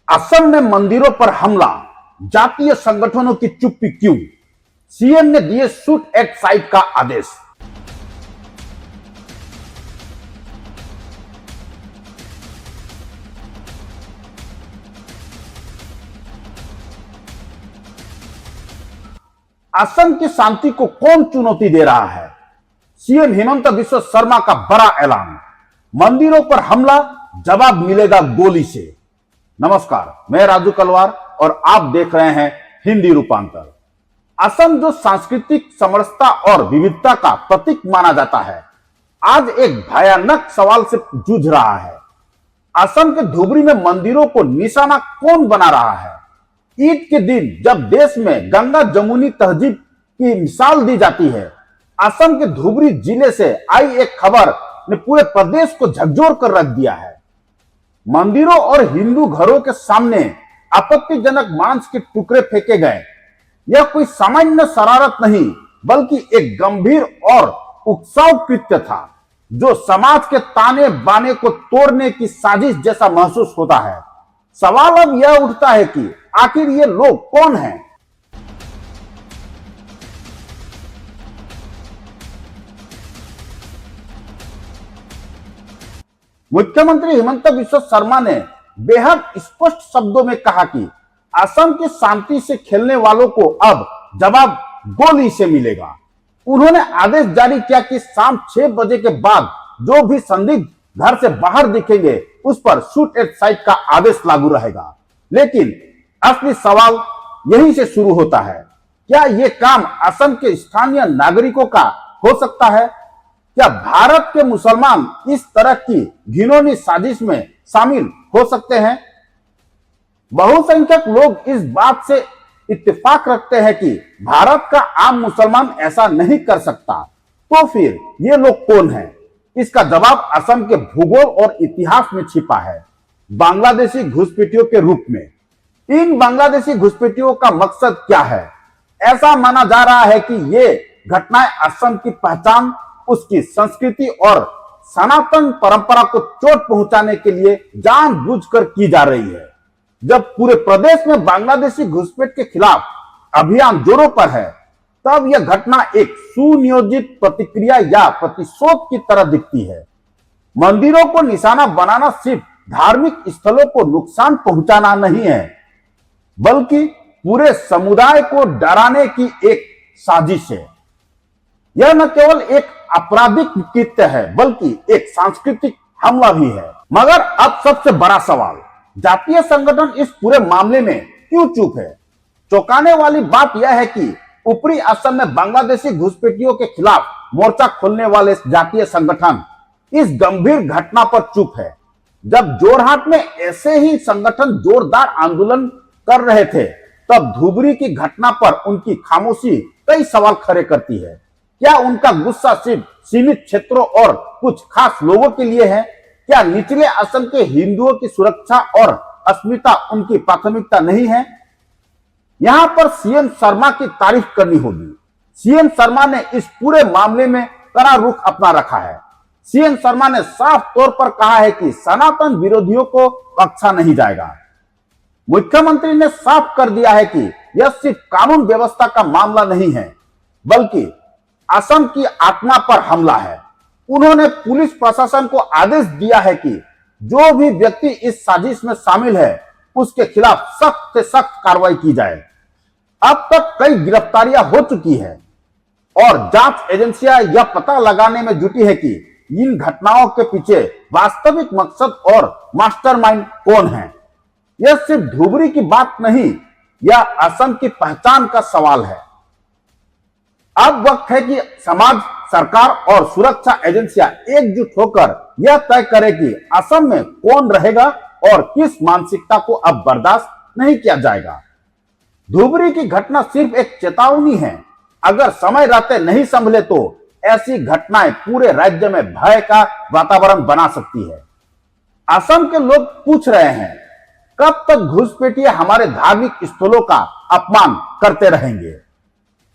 असम में मंदिरों पर हमला, जातीय संगठनों की चुप्पी क्यों? सीएम ने दिए शूट एट साइट का आदेश। असम की शांति को कौन चुनौती दे रहा है? सीएम हेमंत बिस्वा शर्मा का बड़ा ऐलान, मंदिरों पर हमला, जवाब मिलेगा गोली से। नमस्कार, मैं राजू कलवार और आप देख रहे हैं हिंदी रूपांतर। असम जो सांस्कृतिक समरसता और विविधता का प्रतीक माना जाता है, आज एक भयानक सवाल से जूझ रहा है। असम के धुबरी में मंदिरों को निशाना कौन बना रहा है? ईद के दिन जब देश में गंगा जमुनी तहजीब की मिसाल दी जाती है, असम के धुबरी जिले से आई एक खबर ने पूरे प्रदेश को झकझोर कर रख दिया है। मंदिरों और हिंदू घरों के सामने आपत्तिजनक मांस के टुकड़े फेंके गए। यह कोई सामान्य शरारत नहीं, बल्कि एक गंभीर और उकसाव कृत्य था, जो समाज के ताने बाने को तोड़ने की साजिश जैसा महसूस होता है। सवाल अब यह उठता है कि आखिर ये लोग कौन हैं? मुख्यमंत्री हेमंत बिस्वा शर्मा ने बेहद स्पष्ट शब्दों में कहा कि असम की शांति से खेलने वालों को अब जवाब गोली से मिलेगा। उन्होंने आदेश जारी किया कि शाम 6 बजे के बाद जो भी संदिग्ध घर से बाहर दिखेंगे, उस पर शूट एट साइट का आदेश लागू रहेगा। लेकिन असली सवाल यहीं से शुरू होता है। क्या यह काम असम के स्थानीय नागरिकों का हो सकता है? क्या भारत के मुसलमान इस तरह की घिनौनी साजिश में शामिल हो सकते हैं? बहुसंख्यक लोग इस बात से इत्तेफाक रखते हैं कि भारत का आम मुसलमान ऐसा नहीं कर सकता। तो फिर ये लोग कौन हैं? इसका जवाब असम के भूगोल और इतिहास में छिपा है, बांग्लादेशी घुसपैठियों के रूप में। इन बांग्लादेशी घुसपैठियों का मकसद क्या है? ऐसा माना जा रहा है कि ये घटनाएं असम की पहचान, उसकी संस्कृति और सनातन परंपरा को चोट पहुंचाने के लिए जानबूझकर की जा रही है। जब पूरे प्रदेश में बांग्लादेशी घुसपैठ के खिलाफ अभियान जोरों पर है, तब यह घटना एक सुनियोजित प्रतिक्रिया या प्रतिशोध की तरह दिखती है। मंदिरों को निशाना बनाना सिर्फ धार्मिक स्थलों को नुकसान पहुंचाना नहीं है, बल्कि पूरे समुदाय को डराने की एक साजिश है। यह न केवल एक आपराधिक कृत्य है, बल्कि एक सांस्कृतिक हमला भी है। मगर अब सबसे बड़ा सवाल, जातीय संगठन इस पूरे मामले में क्यों चुप है? चौंकाने वाली बात यह है कि ऊपरी असम में बांग्लादेशी घुसपैठियों के खिलाफ मोर्चा खोलने वाले जातीय संगठन इस गंभीर घटना पर चुप है। जब जोरहाट में ऐसे ही संगठन जोरदार आंदोलन कर रहे थे, तब धुबरी की घटना पर उनकी खामोशी कई सवाल खड़े करती है। क्या उनका गुस्सा सिर्फ सीमित क्षेत्रों और कुछ खास लोगों के लिए है? क्या निचले असम के हिंदुओं की सुरक्षा और अस्मिता उनकी प्राथमिकता नहीं है? यहां पर सीएम शर्मा की तारीफ करनी होगी। सीएम शर्मा ने इस पूरे मामले में कड़ा रुख अपना रखा है। सीएम शर्मा ने साफ तौर पर कहा है कि सनातन विरोधियों को बख्शा नहीं जाएगा। मुख्यमंत्री ने साफ कर दिया है कि यह सिर्फ कानून व्यवस्था का मामला नहीं है, बल्कि असम की आत्मा पर हमला है। उन्होंने पुलिस प्रशासन को आदेश दिया है कि जो भी व्यक्ति इस साजिश में शामिल है, उसके खिलाफ सख्त से सख्त कार्रवाई की जाए। अब तक कई गिरफ्तारियां हो चुकी है और जांच एजेंसियां यह पता लगाने में जुटी है कि इन घटनाओं के पीछे वास्तविक मकसद और मास्टरमाइंड कौन है। यह सिर्फ धुबरी की बात नहीं, यह असम की पहचान का सवाल है। अब वक्त है कि समाज, सरकार और सुरक्षा एजेंसियां एकजुट होकर यह तय करें कि असम में कौन रहेगा और किस मानसिकता को अब बर्दाश्त नहीं किया जाएगा। धुबरी की घटना सिर्फ एक चेतावनी है। अगर समय रहते नहीं संभले तो ऐसी घटनाएं पूरे राज्य में भय का वातावरण बना सकती है। असम के लोग पूछ रहे हैं, कब तक घुसपैठिए हमारे धार्मिक स्थलों का अपमान करते रहेंगे?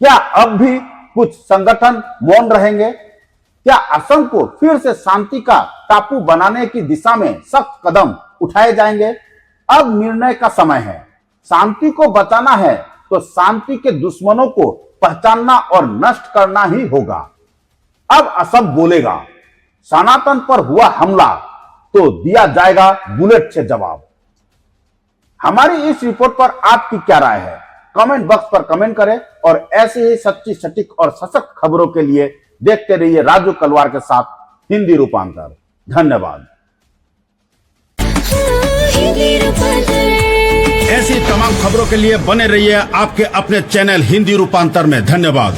क्या अब भी कुछ संगठन मौन रहेंगे? क्या असम को फिर से शांति का टापू बनाने की दिशा में सख्त कदम उठाए जाएंगे? अब निर्णय का समय है। शांति को बचाना है तो शांति के दुश्मनों को पहचानना और नष्ट करना ही होगा। अब असम बोलेगा, सनातन पर हुआ हमला तो दिया जाएगा बुलेट से जवाब। हमारी इस रिपोर्ट पर आपकी क्या राय है? कमेंट बॉक्स पर कमेंट करें और ऐसे ही सच्ची, सटीक और सशक्त खबरों के लिए देखते रहिए राजू कलवार के साथ हिंदी रूपांतर। धन्यवाद। ऐसी तमाम खबरों के लिए बने रहिए आपके अपने चैनल हिंदी रूपांतर में। धन्यवाद।